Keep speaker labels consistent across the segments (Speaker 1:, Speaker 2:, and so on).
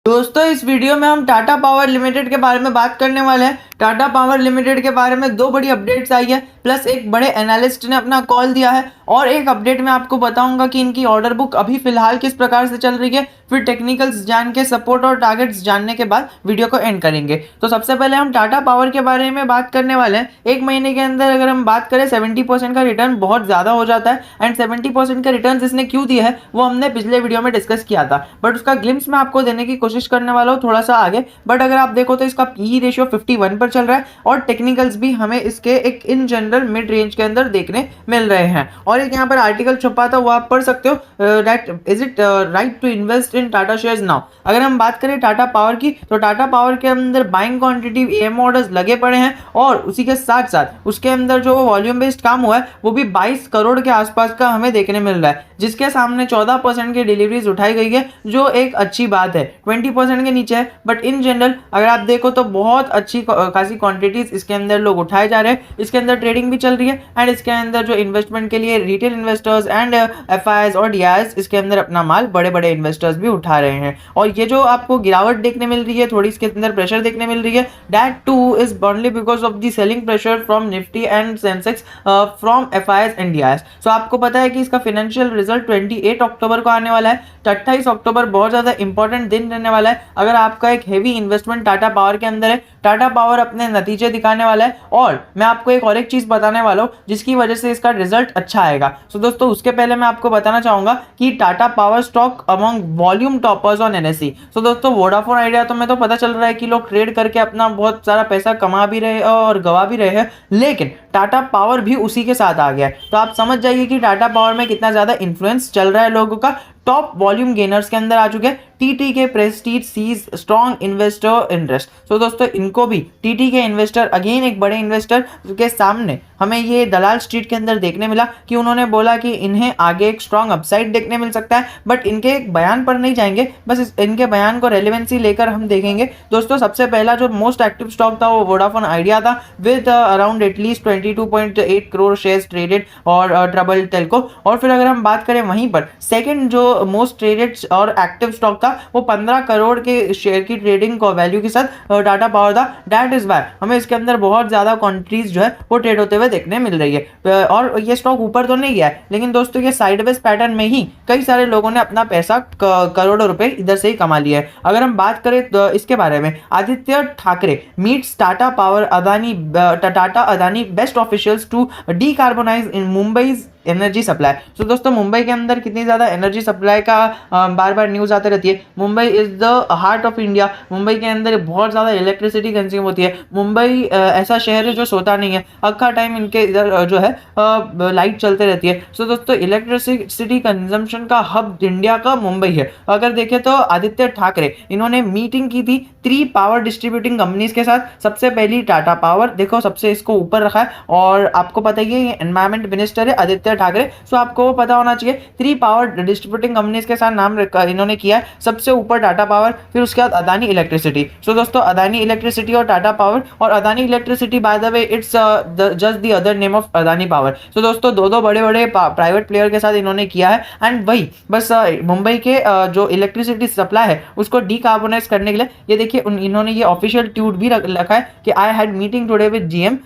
Speaker 1: दोस्तों इस वीडियो में हम टाटा पावर लिमिटेड के बारे में बात करने वाले हैं। टाटा पावर लिमिटेड के बारे में दो बड़ी अपडेट्स आई है, प्लस एक बड़े एनालिस्ट ने अपना कॉल दिया है और एक अपडेट में आपको बताऊंगा कि इनकी ऑर्डर बुक अभी फिलहाल किस प्रकार से चल रही है। फिर टेक्निकल्स जान के सपोर्ट और टारगेट्स जानने के बाद वीडियो को एंड करेंगे। तो सबसे पहले हम टाटा पावर के बारे में बात करने वाले हैं। एक महीने के अंदर अगर हम बात करें 70% का रिटर्न बहुत ज़्यादा हो जाता है एंड 70% का रिटर्न इसने क्यों दिया है वो हमने पिछले वीडियो में डिस्कस किया था, बट उसका ग्लिम्स मैं आपको देने की कोशिश करने वाला हूँ थोड़ा सा आगे। बट अगर आप देखो तो इसका पी रेशियो 51 पर चल रहा है और टेक्निकल्स भी हमें इसके एक इन जनरल मिड रेंज के अंदर देखने मिल रहे हैं। और एक यहाँ पर आर्टिकल छपा था वो आप पढ़ सकते हो, that is it right to invest in Tata shares now. अगर हम बात करें टाटा पावर की तो टाटा पावर के अंदर बाइंग क्वांटिटी एम ऑर्डर्स लगे पड़े हैं और उसी के साथ साथ उसके अंदर जो वॉल्यूम बेस्ड काम हुआ है वो भी 22 करोड़ के आसपास का हमें देखने मिल रहा है, जिसके सामने 14% की डिलीवरीज उठाई गई है जो एक अच्छी बात है। 20% के नीचे है बट इन जनरल अगर आप देखो तो बहुत अच्छी खासी क्वांटिटीज इसके अंदर लोग उठाए जा रहे हैं। इसके अंदर ट्रेडिंग भी चल रही है एंड इसके अंदर जो इन्वेस्टमेंट के लिए रिटेल इन्वेस्टर्स एंड एफआईआईज और डीआईएस इसके अंदर अपना माल बड़े बड़े इन्वेस्टर्स भी उठा रहे हैं। और ये जो आपको गिरावट देखने मिल रही है, थोड़ी इसके अंदर प्रेशर देखने मिल रही है, that too is only because of the selling pressure from Nifty and Sensex from FIIs and DIIs. So आपको पता है कि इसका फाइनेंशियल रिजल्ट 28 अक्टूबर को आने वाला है। 28 अक्टूबर बहुत ज़्यादा इंपॉर्टेंट दिन रहने वाला है। अगर आपका एक हेवी इन्वेस्टमेंट टाटा पावर के अंदर है, टाटा पावर अपने नतीजे दिखाने वाला है और मैं आपको एक और एक चीज़ बताने वाला हूँ जिसकी वजह से इसका रिजल्ट अच्छा आएगा। सो दोस्तों उसके पहले मैं आपको बताना चाहूँगा कि Tata Power stock among volume toppers on NSE. So दोस्तों वोडाफोन आइडिया तो मैं तो पता चल रहा है कि लोग ट्रेड करके अपना बहुत सारा पैसा कमा भी रहे हैं और गवा भी रहे हैं, लेकिन टाटा पावर भी उसी के साथ आ गया है। तो आप समझ जाइए कि टाटा पावर में कितना ज़्यादा इन्फ्लुएंस चल रहा है लोगों का। टॉप वॉल्यूम गेनर्स के अंदर आ चुके हैं। TT K Prestige sees strong investor interest. So दोस्तों इनको भी टीटी के इन्वेस्टर अगेन एक बड़े इन्वेस्टर के सामने हमें ये दलाल स्ट्रीट के अंदर देखने मिला कि उन्होंने बोला कि इन्हें आगे एक स्ट्रॉन्ग अपसाइड देखने मिल सकता है, बट इनके एक बयान पर नहीं जाएंगे, बस इनके बयान को रेलेवेंसी लेकर हम देखेंगे। दोस्तों सबसे पहला जो मोस्ट एक्टिव स्टॉक था वो वोडाफोन आइडिया था with around at least 22.8 crore shares traded और ट्रबल टेलको। और फिर अगर हम बात करें वहीं पर सेकेंड जो मोस्ट ट्रेडेड और एक्टिव स्टॉक था वो 15 करोड़ के शेयर की ट्रेडिंग को वैल्यू के साथ टाटा पावर था। दैट इज वाई हमें इसके अंदर बहुत ज़्यादा क्वांटिटीज जो है वो ट्रेड होते हुए देखने मिल रही है। और ये स्टॉक ऊपर तो नहीं गया है, लेकिन दोस्तों ये साइडवेज पैटर्न में ही कई सारे लोगों ने अपना पैसा करोड़ों रुपए इधर से ही कमा लिया है। अगर हम बात करें तो इसके बारे में, Aditya Thackeray meets Tata Power Adani Tata Adani BEST officials to decarbonize in Mumbai energy supply. So दोस्तों मुंबई के अंदर कितनी ज़्यादा एनर्जी सप्लाई का बार बार न्यूज़ आते रहती है। Mumbai is the heart of India. Mumbai के अंदर बहुत ज़्यादा इलेक्ट्रिसिटी कंज्यूम होती है। मुंबई ऐसा शहर है जो सोता नहीं है, अक्खा टाइम इनके इधर जो है लाइट चलते रहती है। सो दोस्तों इलेक्ट्रिसिटी कंजम्पशन का हब इंडिया का मुंबई है। अगर देखें तो आदित्य ठाकरे इन्होंने मीटिंग की थी 3 पावर डिस्ट्रीब्यूटिंग कंपनीज के साथ। सबसे पहली टाटा पावर, देखो सबसे इसको ऊपर रखा है और आपको पता ही है ये एनवायरमेंट मिनिस्टर है आदित्य ठाकरे। सो आपको पता होना चाहिए 3 पावर डिस्ट्रीब्यूटिंग कंपनीज के साथ नाम इन्होंने किया है। सबसे ऊपर टाटा पावर, फिर उसके बाद अदानी इलेक्ट्रिसिटी। सो दोस्तों अदानी इलेक्ट्रिसिटी और टाटा पावर, और Adani electricity by the way it's just the other name of Adani Power. So दोस्तों दो बड़े बड़े प्राइवेट प्लेयर के साथ इन्होंने किया है एंड वही बस मुंबई के जो इलेक्ट्रिसिटी सप्लाई है उसको डीकार्बोनाइज करने के लिए ये देखिए इन्होंने ये ऑफिशियल ट्वीट भी रखा है कि I had meeting today with GM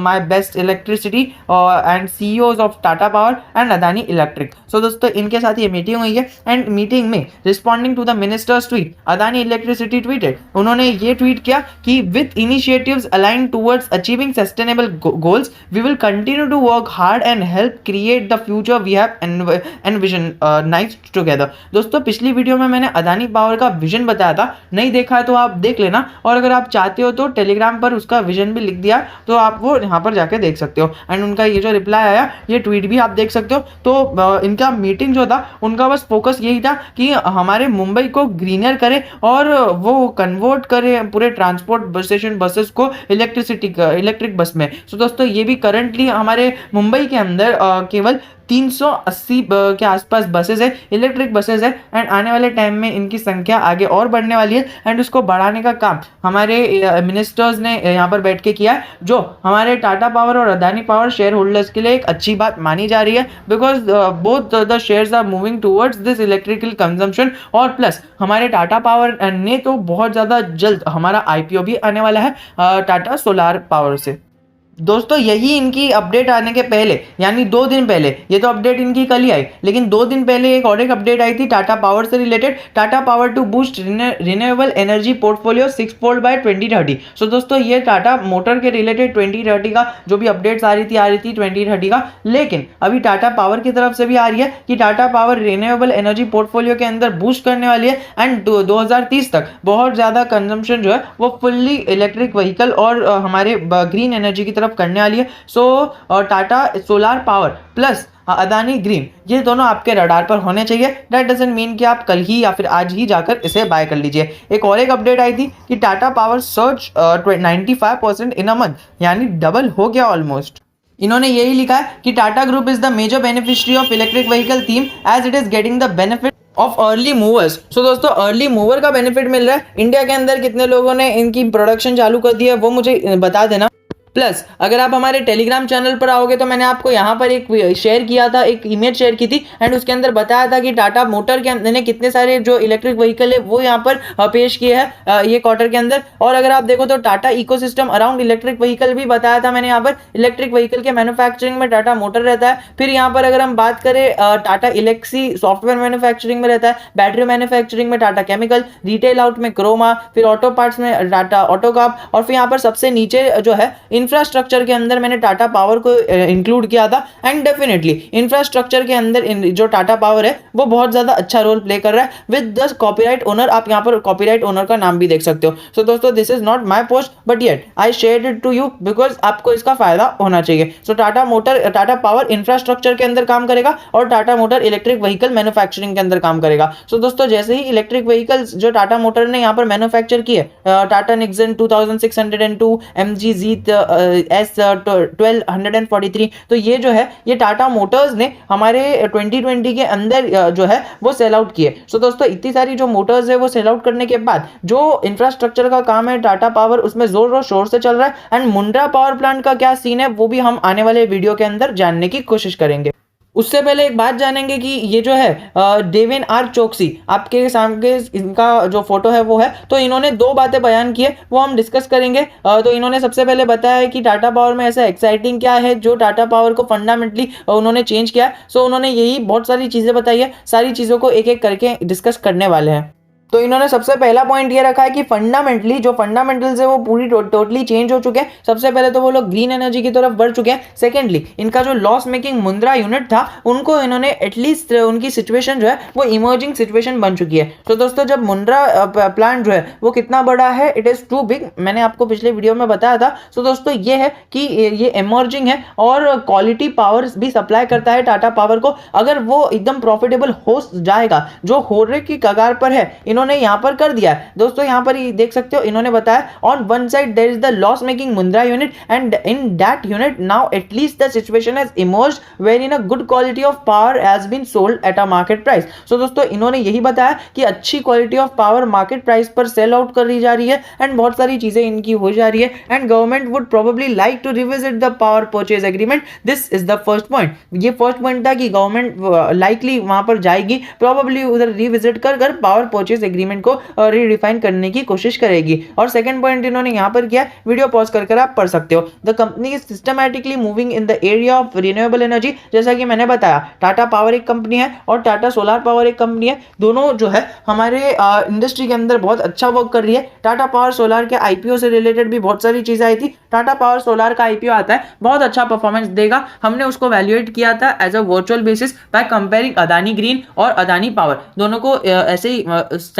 Speaker 1: my BEST electricity and CEOs of Tata Power and Adani Electric. So दोस्तों इनके साथ ये मीटिंग हुई है एंड मीटिंग में responding to the minister's tweet Adani electricity tweeted, उन्होंने ये ट्वीट किया कि with initiatives aligned towards achieving sustainable goals we will continue to work hard and help create the future we have envision nice together. दोस्तों पिछली video में मैंने Adani power का vision बताया था, नहीं देखा है तो आप देख लेना, और अगर आप चाहते हो तो टेलीग्राम पर उसका विजन भी लिख दिया तो आप वो यहाँ पर जाके देख सकते हो एंड उनका ये जो रिप्लाई आया ये ट्वीट भी आप देख सकते हो। तो इनका मीटिंग जो था उनका बस फोकस यही था कि हमारे मुंबई को ग्रीनर करे और वो कन्वर्ट करे पूरे ट्रांसपोर्ट स्टेशन बसेस को इलेक्ट्रिक बस में। सो दोस्तों ये भी करंटली हमारे मुंबई के अंदर केवल 380 के आसपास बसेस है, इलेक्ट्रिक बसेस है, एंड आने वाले टाइम में इनकी संख्या आगे और बढ़ने वाली है, एंड उसको बढ़ाने का काम हमारे मिनिस्टर्स ने यहाँ पर बैठ के किया है, जो हमारे टाटा पावर और अदानी पावर शेयर होल्डर्स के लिए एक अच्छी बात मानी जा रही है, because both the shares are moving towards this electrical consumption. और प्लस हमारे टाटा पावर ने तो बहुत ज़्यादा जल्द हमारा IPO भी आने वाला है टाटा सोलार पावर से। दोस्तों यही इनकी अपडेट आने के पहले, यानी 2 दिन पहले, ये तो अपडेट इनकी कल ही आई, लेकिन 2 दिन पहले एक और एक अपडेट आई थी टाटा पावर से related, Tata power to boost renewable energy portfolio 6-fold by 2030। So दोस्तों ये टाटा मोटर के रिलेटेड 2030 का जो भी अपडेट्स आ रही थी 2030 का, लेकिन अभी टाटा पावर की तरफ से भी आ रही है कि Tata power renewable energy portfolio के अंदर बूस्ट करने वाली है, एंड 2030 तक बहुत ज़्यादा कंजम्पशन जो है वो फुल्ली इलेक्ट्रिक व्हीकल और हमारे ग्रीन एनर्जी की तरफ करने वाली है। So Tata Solar Power plus Adani Green, ये दोनों आपके रडार पर होने चाहिए। दैट डजंट मीन कि आप कल ही या फिर आज ही जाकर इसे बाय कर लीजिए। एक और एक अपडेट आई थी कि Tata Power surge 95% in a month, यानी डबल हो गया ऑलमोस्ट। इन्होंने यही लिखा है कि Tata group is the major beneficiary of electric vehicle theme as it is getting the benefit of early movers. So दोस्तों अर्ली मूवर का बेनिफिट मिल रहा है। इंडिया के अंदर कितने लोगों ने इनकी प्रोडक्शन चालू कर दी है वो मुझे बता देना। प्लस अगर आप हमारे टेलीग्राम चैनल पर आओगे तो मैंने आपको यहाँ पर एक शेयर किया था, एक इमेज शेयर की थी, एंड उसके अंदर बताया था कि टाटा मोटर के अंदर ने कितने सारे जो इलेक्ट्रिक व्हीकल है वो यहाँ पर पेश किए हैं ये क्वार्टर के अंदर। और अगर आप देखो तो Tata ecosystem around electric vehicle भी बताया था मैंने यहाँ पर। इलेक्ट्रिक व्हीकल के मैन्युफैक्चरिंग में टाटा मोटर रहता है। फिर यहाँ पर अगर हम बात करें टाटा इलेक्सी सॉफ्टवेयर मैन्युफैक्चरिंग में रहता है, बैटरी मैन्युफैक्चरिंग में टाटा केमिकल, रिटेल आउट में क्रोमा, फिर ऑटो पार्ट्स में टाटा ऑटोकाप, और फिर यहाँ पर सबसे नीचे जो है इंफ्रास्ट्रक्चर के अंदर मैंने टाटा पावर को इंक्लूड किया था। एंड डेफिनेटली इंफ्रास्ट्रक्चर के अंदर जो टाटा पावर है वो बहुत ज्यादा अच्छा रोल प्ले कर रहा है विद द कॉपीराइट ओनर। आप यहाँ पर कॉपीराइट ओनर का नाम भी देख सकते हो। सो दोस्तों this is not my post but yet I shared it to you because आपको इसका फायदा होना चाहिए। सो टाटा पावर इंफ्रास्ट्रक्चर के अंदर काम करेगा और Tata motor electric vehicle manufacturing के अंदर काम करेगा। सो दोस्तों जैसे ही इलेक्ट्रिक व्हीकल्स जो टाटा मोटर ने यहाँ पर मैन्युफैक्चर किए, टाटा निक्सन 2602, MG जीत S1243, तो ये जो है ये टाटा मोटर्स ने हमारे 2020 के अंदर जो है वो सेल आउट किए। सो दोस्तों इतनी सारी जो मोटर्स है वो सेल आउट करने के बाद जो इंफ्रास्ट्रक्चर का काम है टाटा पावर उसमें जोर और शोर से चल रहा है। एंड मुंड्रा पावर प्लांट का क्या सीन है वो भी हम आने वाले वीडियो के अंदर जानने की कोशिश करेंगे। उससे पहले एक बात जानेंगे कि ये जो है डेविन आर चोक्सी, आपके सामने इनका जो फोटो है वो है, तो इन्होंने 2 बातें बयान की है वो हम डिस्कस करेंगे। तो इन्होंने सबसे पहले बताया है कि टाटा पावर में ऐसा एक्साइटिंग क्या है जो टाटा पावर को फंडामेंटली उन्होंने चेंज किया है। सो उन्होंने यही बहुत सारी चीज़ें बताई है, सारी चीज़ों को एक एक करके डिस्कस करने वाले हैं। तो इन्होंने सबसे पहला पॉइंट ये रखा है कि फंडामेंटली जो फंडामेंटल्स है वो पूरी टोटली चेंज हो चुके हैं। सबसे पहले तो वो लोग ग्रीन एनर्जी की तरफ बढ़ चुके हैं। सेकेंडली इनका जो लॉस मेकिंग मुंद्रा यूनिट था उनको इन्होंने एटलीस्ट उनकी सिचुएशन जो है वो इमर्जिंग सिचुएशन बन चुकी है। तो दोस्तों जब मुंद्रा प्लांट जो है वो कितना बड़ा है, इट इज़ टू बिग, मैंने आपको पिछले वीडियो में बताया था। सो दोस्तों ये है कि ये इमर्जिंग है और क्वालिटी पावर भी सप्लाई करता है टाटा पावर को। अगर वो एकदम प्रॉफिटेबल हो जाएगा, जो होने की कगार पर है, इन्होंने यहां पर कर दिया है। दोस्तों यहां पर देख सकते हो इन्होंने बताया on one side there is the loss making Mundra unit and in that unit now at least the situation has emerged wherein a good quality of power has been sold at a market price. So दोस्तों इन्होंने यही बताया कि अच्छी quality of power market price पर sell out कर दी जा रही है एंड बहुत सारी चीजें इनकी हो जा रही है and government would probably like to revisit the power purchase agreement. This is the first point. ये फर्स्ट पॉइंट था कि गवर्नमेंट लाइकली वहां पर जाएगी, प्रोबेबली उधर रिविजिट कर पावर परचेज एग्रीमेंट को रीडिफाइन करने की कोशिश करेगी। और सेकंड पॉइंट इन्होंने यहां पर किया, वीडियो पॉज कर आप पढ़ सकते हो। The company is systematically moving in the area of renewable energy. जैसा कि मैंने बताया टाटा पावर एक कंपनी है और टाटा सोलार पावर एक कंपनी है, दोनों जो है हमारे इंडस्ट्री के अंदर बहुत अच्छा वर्क कर रही है। टाटा पावर सोलार के आईपीओ से रिलेटेड भी बहुत सारी चीजें आई थी। टाटा पावर सोलार का आईपीओ आता है, बहुत अच्छा परफॉर्मेंस देगा। हमने उसको वैल्यूएट किया था as a virtual basis by comparing Adani green और अदानी पावर, दोनों को ऐसे ही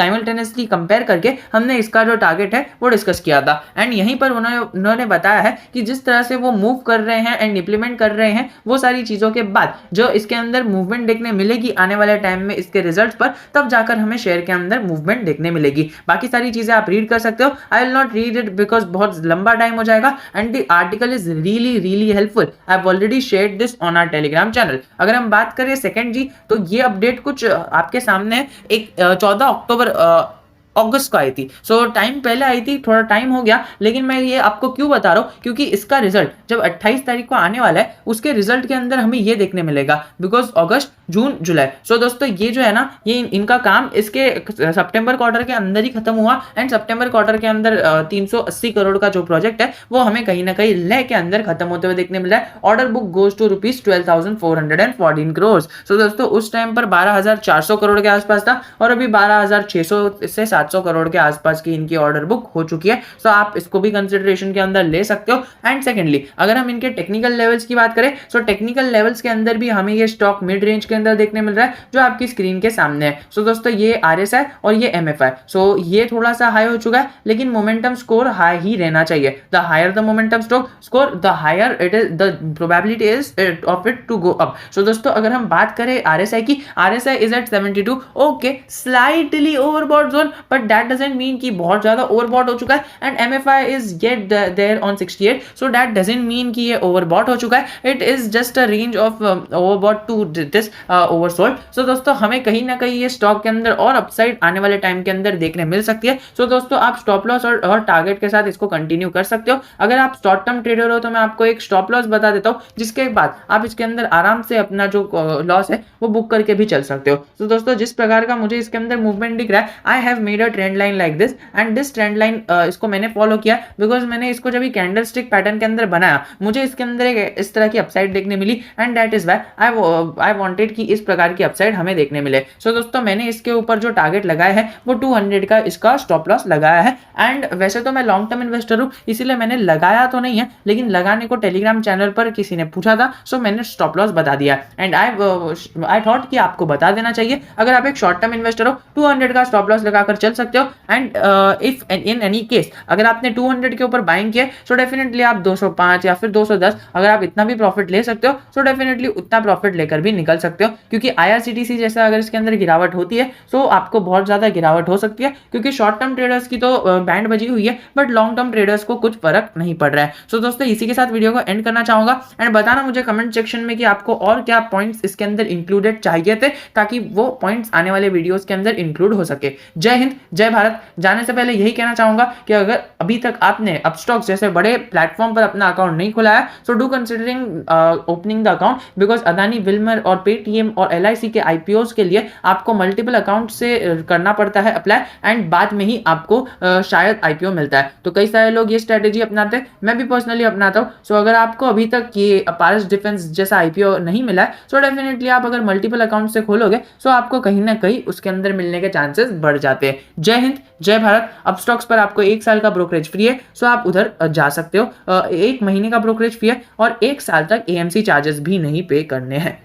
Speaker 1: साइमल्टेनियसली कंपेयर करके हमने इसका जो टारगेट है वो डिस्कस किया था। एंड यहीं पर उन्होंने बताया है कि जिस तरह से वो मूव कर रहे हैं एंड इंप्लीमेंट कर रहे हैं वो सारी चीजों के बाद जो इसके अंदर मूवमेंट देखने मिलेगी आने वाले टाइम में इसके रिजल्ट्स पर, तब जाकर हमें शेयर के अंदर मूवमेंट देखने मिलेगी। बाकी सारी चीजें आप रीड कर सकते हो। I will not read it because बहुत लंबा टाइम हो जाएगा and the article is really helpful. I have already shared this on our Telegram channel. अगर हम बात करें सेकंड जी, तो ये अपडेट कुछ आपके सामने एक 14 अक्टूबर अगस्त को आई थी। सो टाइम पहले आई थी, थोड़ा टाइम हो गया, लेकिन मैं ये आपको क्यों बता रहा हूँ क्योंकि इसका रिजल्ट जब 28 तारीख को आने वाला है उसके रिजल्ट के अंदर हमें ये देखने मिलेगा बिकॉज अगस्त जून जुलाई। सो दोस्तों ये जो है ना ये इनका काम इसके सितंबर क्वार्टर के अंदर ही खत्म हुआ एंड सितंबर क्वार्टर के अंदर 380 करोड़ का जो प्रोजेक्ट है वो हमें कहीं ना कहीं लय के अंदर खत्म होते हुए देखने मिला है। Order book goes to ₹12,414 crore. So दोस्तों उस टाइम पर 12,400 करोड़ के आसपास था और अभी 12,600 से 700 करोड़ के आसपास की इनकी ऑर्डर बुक हो चुकी है। सो आप इसको भी कंसिडरेशन के अंदर ले सकते हो। एंड सेकेंडली अगर हम इनके टेक्निकल लेवल्स की बात करें, सो टेक्निकल लेवल्स के अंदर भी हमें ये स्टॉक मिड रेंज के अंदर देखने मिल रहा है जो आपकी स्क्रीन के सामने है। सो दोस्तों ये RSI और ये MFI, सो ये थोड़ा सा हाई हो चुका है लेकिन मोमेंटम स्कोर हाई ही रहना चाहिए। The higher the momentum score the higher it is the probability is of it to go up. So दोस्तों अगर हम बात करें RSI की, RSI is at 72, okay slightly overbought zone, but that doesn't mean कि बहुत ज्यादा ओवरबॉट हो चुका है। And MFI is yet there on 68, so that doesn't mean कि ये ओवरबॉट हो चुका है। It is just a range of overbought to this oversold. So दोस्तों हमें कहीं ना कहीं ये स्टॉक के अंदर और अपसाइड आने वाले टाइम के अंदर देखने मिल सकती है। सो दोस्तों आप स्टॉप लॉस और टारगेट के साथ इसको कंटिन्यू कर सकते हो। अगर आप शॉर्ट टर्म ट्रेडर हो तो मैं आपको एक स्टॉप लॉस बता देता हूँ जिसके बाद आप इसके अंदर आराम से अपना जो लॉस है वो बुक करके भी चल सकते हो। तो दोस्तों जिस प्रकार का मुझे इसके अंदर मूवमेंट दिख रहा है, I have made a trend line like this and this trend line इसको मैंने फॉलो किया बिकॉज मैंने इसको जब कैंडल स्टिक पैटर्न के अंदर बनाया मुझे इसके अंदर एक इस तरह की अपसाइड देखने मिली and that is why I wanted कि इस प्रकार की अपसाइड हमें देखने मिले। सो दोस्तों मैंने इसके ऊपर जो टारगेट लगाया है वो 200 का इसका स्टॉप लॉस लगाया है। एंड वैसे तो मैं लॉन्ग टर्म इन्वेस्टर हूँ इसीलिए मैंने लगाया तो नहीं है, लेकिन लगाने को टेलीग्राम चैनल पर किसी ने पूछा था सो मैंने स्टॉप लॉस बता दिया। एंड आई थॉट कि आपको बता देना चाहिए। अगर आप एक शॉर्ट टर्म इन्वेस्टर हो 200 का स्टॉप लॉस लगाकर चल सकते हो। And if in any case अगर आपने 200 के ऊपर बाइंग किया सो डेफिनेटली आप 205 या फिर 210 अगर आप इतना भी प्रॉफिट ले सकते हो सो डेफिनेटली उतना प्रॉफिट लेकर भी निकल सकते हो। क्योंकि IRCTC जैसा अगर इसके अंदर गिरावट होती है सो आपको बहुत ज्यादा गिरावट हो सकती है क्योंकि शॉर्ट टर्म ट्रेडर्स की तो बैंड बजी हुई है बट लॉन्ग टर्म ट्रेडर्स को कुछ फर्क नहीं पड़ रहा है। सो दोस्तों इसी के साथ वीडियो को एंड करना चाहूंगा एंड बताना मुझे कमेंट सेक्शन में कि आपको और क्या पॉइंट्स इसके अंदर इंक्लूडेड चाहिए थे ताकि वो पॉइंट्स आने वाले वीडियोस के अंदर इंक्लूड हो सके। जय हिंद जय भारत। जाने से पहले यही कहना चाहूंगा कि अगर अभी तक आपने अपस्टॉक्स जैसे बड़े प्लेटफॉर्म पर अपना अकाउंट नहीं खुला है so do considering opening the account because Adani, Wilmer और पेटीएम और LIC के IPOs के लिए आपको मल्टीपल अकाउंट से करना पड़ता है अप्लाई एंड बाद में ही आपको शायद IPO मिलता है। तो कई सारे लोग ये स्ट्रेटेजी अपनाते हैं, मैं भी पर्सनली अपनाता हूँ। सो अगर आपको अभी तक ये पारस डिफेंस जैसा IPO नहीं मिला है सो डेफिनेटली आप अगर मल्टीपल अकाउंट से खोलोगे सो आपको कहीं ना कहीं उसके अंदर मिलने के चांसेस बढ़ जाते हैं। जय हिंद जय भारत। अपस्टॉक्स पर आपको 1 साल का ब्रोकरेज फ्री है सो आप उधर जा सकते हो। 1 महीने का ब्रोकरेज फ्री है और 1 साल तक AMC चार्जेस भी नहीं पे करने हैं।